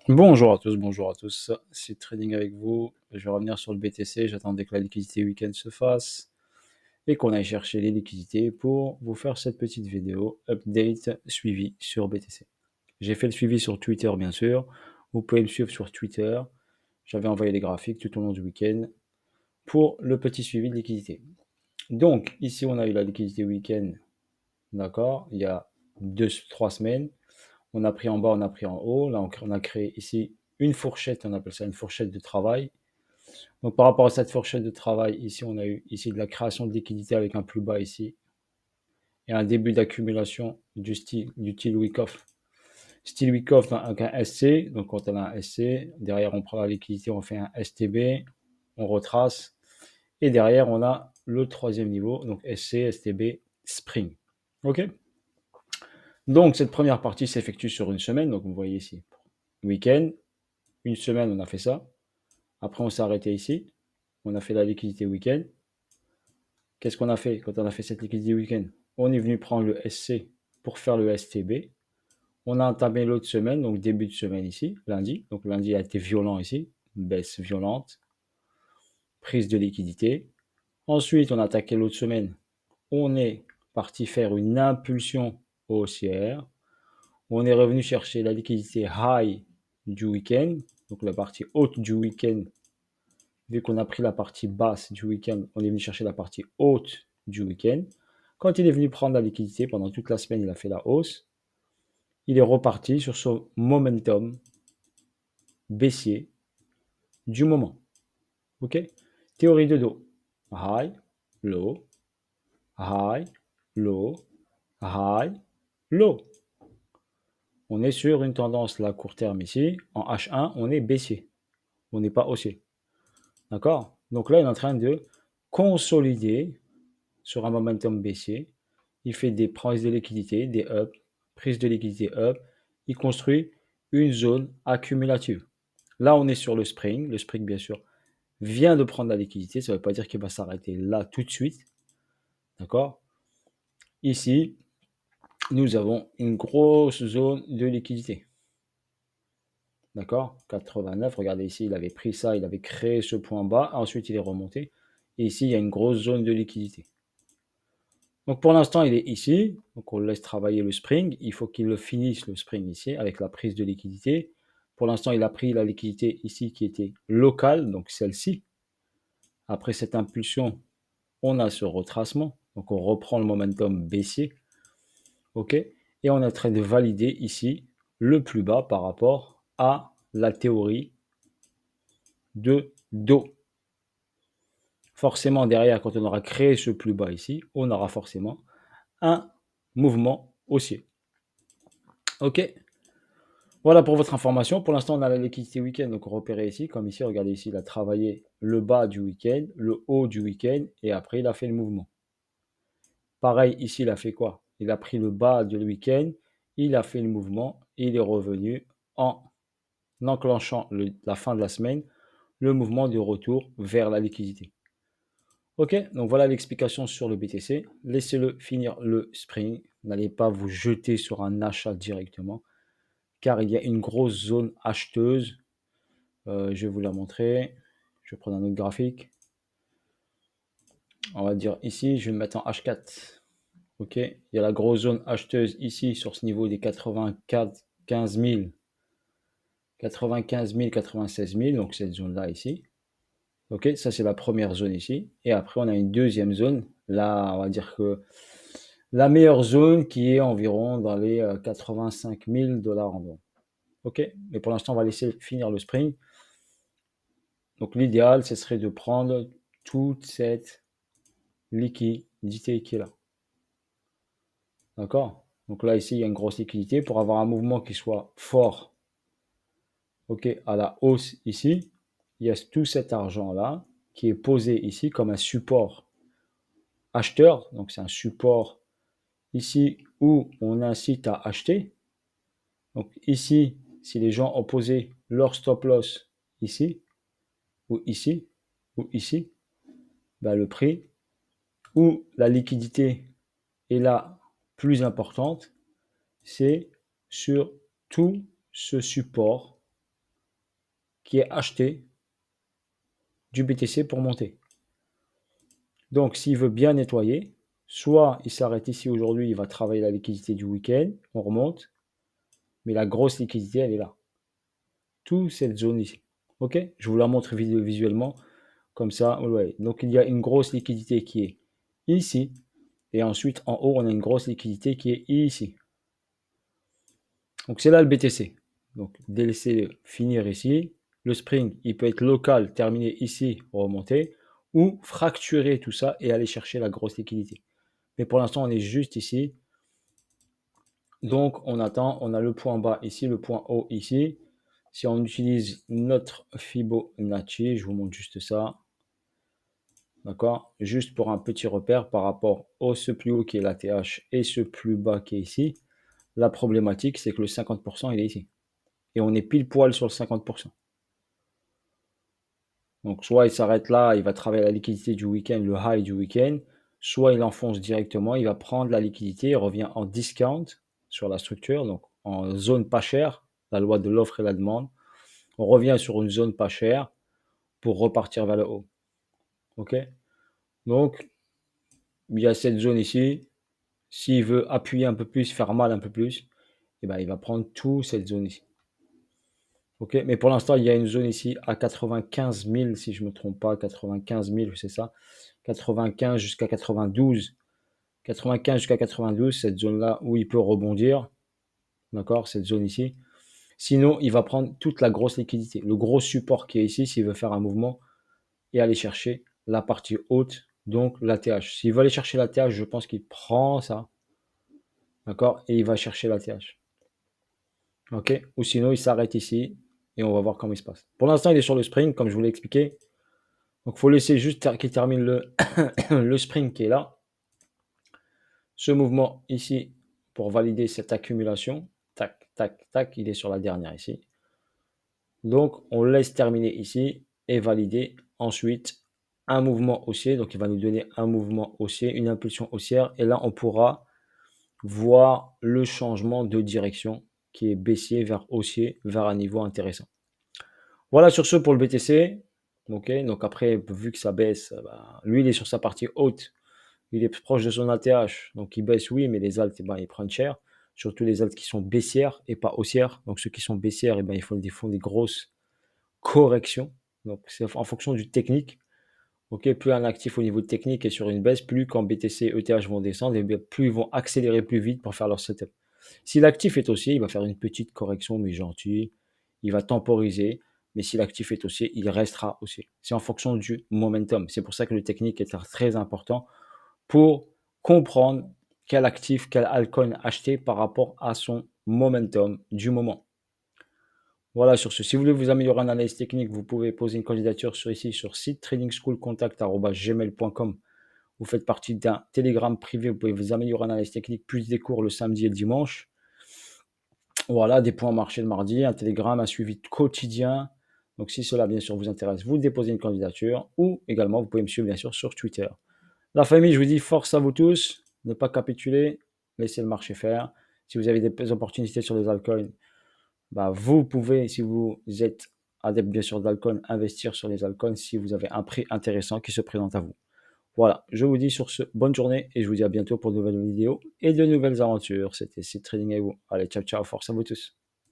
Bonjour à tous, c'est Trading avec vous. Je vais revenir sur le BTC, j'attendais que la liquidité week-end se fasse et qu'on aille chercher les liquidités pour vous faire cette petite vidéo update suivi sur BTC. J'ai fait le suivi sur Twitter bien sûr, vous pouvez me suivre sur Twitter, j'avais envoyé des graphiques tout au long du week-end pour le petit suivi de liquidité. Donc ici on a eu la liquidité week-end, d'accord, il y a 2-3 semaines. On a pris en bas, on a pris en haut. Là, on a créé ici une fourchette, on appelle ça une fourchette de travail. Donc, par rapport à cette fourchette de travail, ici, on a eu ici de la création de liquidité avec un plus bas ici et un début d'accumulation du style Wyckoff. Style Wyckoff avec un SC. Donc, quand on a un SC, derrière, on prend la liquidité, on fait un STB, on retrace. Et derrière, on a le troisième niveau, donc SC, STB, Spring. OK? Donc, cette première partie s'effectue sur une semaine. Donc, vous voyez ici, week-end, une semaine, on a fait ça. Après, on s'est arrêté ici. On a fait la liquidité week-end. Qu'est-ce qu'on a fait quand on a fait cette liquidité week-end? On est venu prendre le SC pour faire le STB. On a entamé l'autre semaine, donc début de semaine ici, lundi. Donc lundi a été violent ici, baisse violente, prise de liquidité. Ensuite, on a attaqué l'autre semaine. On est parti faire une impulsion haussière. On est revenu chercher la liquidité high du week-end, donc la partie haute du week-end. Vu qu'on a pris la partie basse du week-end, on est venu chercher la partie haute du week-end. Quand il est venu prendre la liquidité, pendant toute la semaine, il a fait la hausse. Il est reparti sur son momentum baissier du moment. OK? Théorie de dos. High, low, high, low, high, low. On est sur une tendance là, court terme ici. En H1, on est baissier. On n'est pas haussier. D'accord? Donc là, il est en train de consolider sur un momentum baissier. Il fait des prises de liquidité, des up, prises de liquidité up. Il construit une zone accumulative. Là, on est sur le spring. Le spring, bien sûr, vient de prendre la liquidité. Ça ne veut pas dire qu'il va s'arrêter là tout de suite. D'accord? Ici, nous avons une grosse zone de liquidité. D'accord? 89, regardez ici, il avait pris ça, il avait créé ce point bas. Ensuite, il est remonté. Et ici, il y a une grosse zone de liquidité. Donc pour l'instant, il est ici. Donc on laisse travailler le spring. Il faut qu'il le finisse, le spring ici, avec la prise de liquidité. Pour l'instant, il a pris la liquidité ici qui était locale, donc celle-ci. Après cette impulsion, on a ce retracement. Donc on reprend le momentum baissier. OK? Et on est en train de valider ici le plus bas par rapport à la théorie de dos. Forcément, derrière, quand on aura créé ce plus bas ici, on aura forcément un mouvement haussier. OK? Voilà pour votre information. Pour l'instant, on a la liquidité week-end, donc repéré ici. Comme ici, regardez ici, il a travaillé le bas du week-end, le haut du week-end, et après, il a fait le mouvement. Pareil, ici, il a fait quoi? Il a pris le bas du week-end, il a fait le mouvement, et il est revenu en enclenchant la fin de la semaine, le mouvement de retour vers la liquidité. OK, donc voilà l'explication sur le BTC. Laissez-le finir le spring. N'allez pas vous jeter sur un achat directement, car il y a une grosse zone acheteuse. Je vais vous la montrer. Je vais prendre un autre graphique. On va dire ici, je vais me mettre en H4. OK, il y a la grosse zone acheteuse ici sur ce niveau des 95 000, 95 000, 96 000, donc cette zone-là ici. OK, ça c'est la première zone ici. Et après, on a une deuxième zone. Là, on va dire que la meilleure zone qui est environ dans les 85 000 dollars environ. OK, mais pour l'instant, on va laisser finir le spring. Donc l'idéal, ce serait de prendre toute cette liquidité qui est là. D'accord? Donc là, ici, il y a une grosse liquidité. Pour avoir un mouvement qui soit fort, OK, à la hausse ici, il y a tout cet argent-là qui est posé ici comme un support acheteur. Donc c'est un support ici où on incite à acheter. Donc ici, si les gens ont posé leur stop loss ici, ou ici, ou ici, ben le prix ou la liquidité est la plus importante, c'est sur tout ce support qui est acheté du BTC pour monter. Donc, s'il veut bien nettoyer, soit il s'arrête ici aujourd'hui, il va travailler la liquidité du week-end, on remonte, mais la grosse liquidité, elle est là. Toute cette zone ici. OK? Je vous la montre visuellement, comme ça, ouais. Donc, il y a une grosse liquidité qui est ici, et ensuite, en haut, on a une grosse liquidité qui est ici. Donc, c'est là le BTC. Donc, laissez finir ici. Le spring, il peut être local, terminé ici, remonter, ou fracturer tout ça et aller chercher la grosse liquidité. Mais pour l'instant, on est juste ici. Donc, on attend, on a le point bas ici, le point haut ici. Si on utilise notre Fibonacci, je vous montre juste ça. D'accord? Juste pour un petit repère par rapport au ce plus haut qui est l'ATH et ce plus bas qui est ici. La problématique, c'est que le 50%, il est ici. Et on est pile poil sur le 50%. Donc, soit il s'arrête là, il va travailler la liquidité du week-end, le high du week-end, soit il enfonce directement, il va prendre la liquidité, il revient en discount sur la structure, donc en zone pas chère, la loi de l'offre et la demande. On revient sur une zone pas chère pour repartir vers le haut. OK? Donc, il y a cette zone ici. S'il veut appuyer un peu plus, faire mal un peu plus, eh ben, il va prendre toute cette zone ici. OK? Mais pour l'instant, il y a une zone ici à 95 000, si je ne me trompe pas, 95 000, c'est ça. 95 jusqu'à 92. 95 jusqu'à 92, cette zone-là où il peut rebondir. D'accord? Cette zone ici. Sinon, il va prendre toute la grosse liquidité. Le gros support qui est ici, s'il veut faire un mouvement et aller chercher la partie haute, donc l'ATH. S'il veut aller chercher l'ATH, je pense qu'il prend ça. D'accord? Et il va chercher l'ATH. OK? Ou sinon, il s'arrête ici et on va voir comment il se passe. Pour l'instant, il est sur le spring, comme je vous l'ai expliqué. Donc, il faut laisser juste qu'il termine le spring qui est là. Ce mouvement ici pour valider cette accumulation. Tac, tac, tac, il est sur la dernière ici. Donc, on laisse terminer ici et valider ensuite un mouvement haussier. Donc, il va nous donner un mouvement haussier, une impulsion haussière. Et là, on pourra voir le changement de direction qui est baissier vers haussier, vers un niveau intéressant. Voilà sur ce pour le BTC. Ok, donc après, vu que ça baisse, bah, lui, il est sur sa partie haute. Il est proche de son ATH. Donc, il baisse, oui, mais les alts, eh ben, ils prennent cher. Surtout les alts qui sont baissières et pas haussières. Donc, ceux qui sont baissières, eh ben, ils font des grosses corrections. Donc, c'est en fonction du technique. Ok, plus un actif au niveau technique est sur une baisse, plus quand BTC et ETH vont descendre, et bien plus ils vont accélérer plus vite pour faire leur setup. Si l'actif est haussier, il va faire une petite correction, mais gentille. Il va temporiser. Mais si l'actif est haussier, il restera haussier. C'est en fonction du momentum. C'est pour ça que le technique est très important pour comprendre quel actif, quel altcoin acheter par rapport à son momentum du moment. Voilà sur ce. Si vous voulez vous améliorer en analyse technique, vous pouvez poser une candidature sur site tradingschoolcontact@gmail.com. Vous faites partie d'un Telegram privé, vous pouvez vous améliorer en analyse technique, plus des cours le samedi et le dimanche. Voilà, des points marché le mardi, un Telegram, un suivi quotidien. Donc si cela bien sûr vous intéresse, vous déposez une candidature ou également vous pouvez me suivre bien sûr sur Twitter. La famille, je vous dis force à vous tous, ne pas capituler, laissez le marché faire. Si vous avez des opportunités sur les altcoins, bah vous pouvez, si vous êtes adepte bien sûr d'altcoins, investir sur les altcoins si vous avez un prix intéressant qui se présente à vous. Voilà, je vous dis sur ce, bonne journée et je vous dis à bientôt pour de nouvelles vidéos et de nouvelles aventures. C'était Seed Trading et vous. Allez, ciao, ciao, force à vous tous.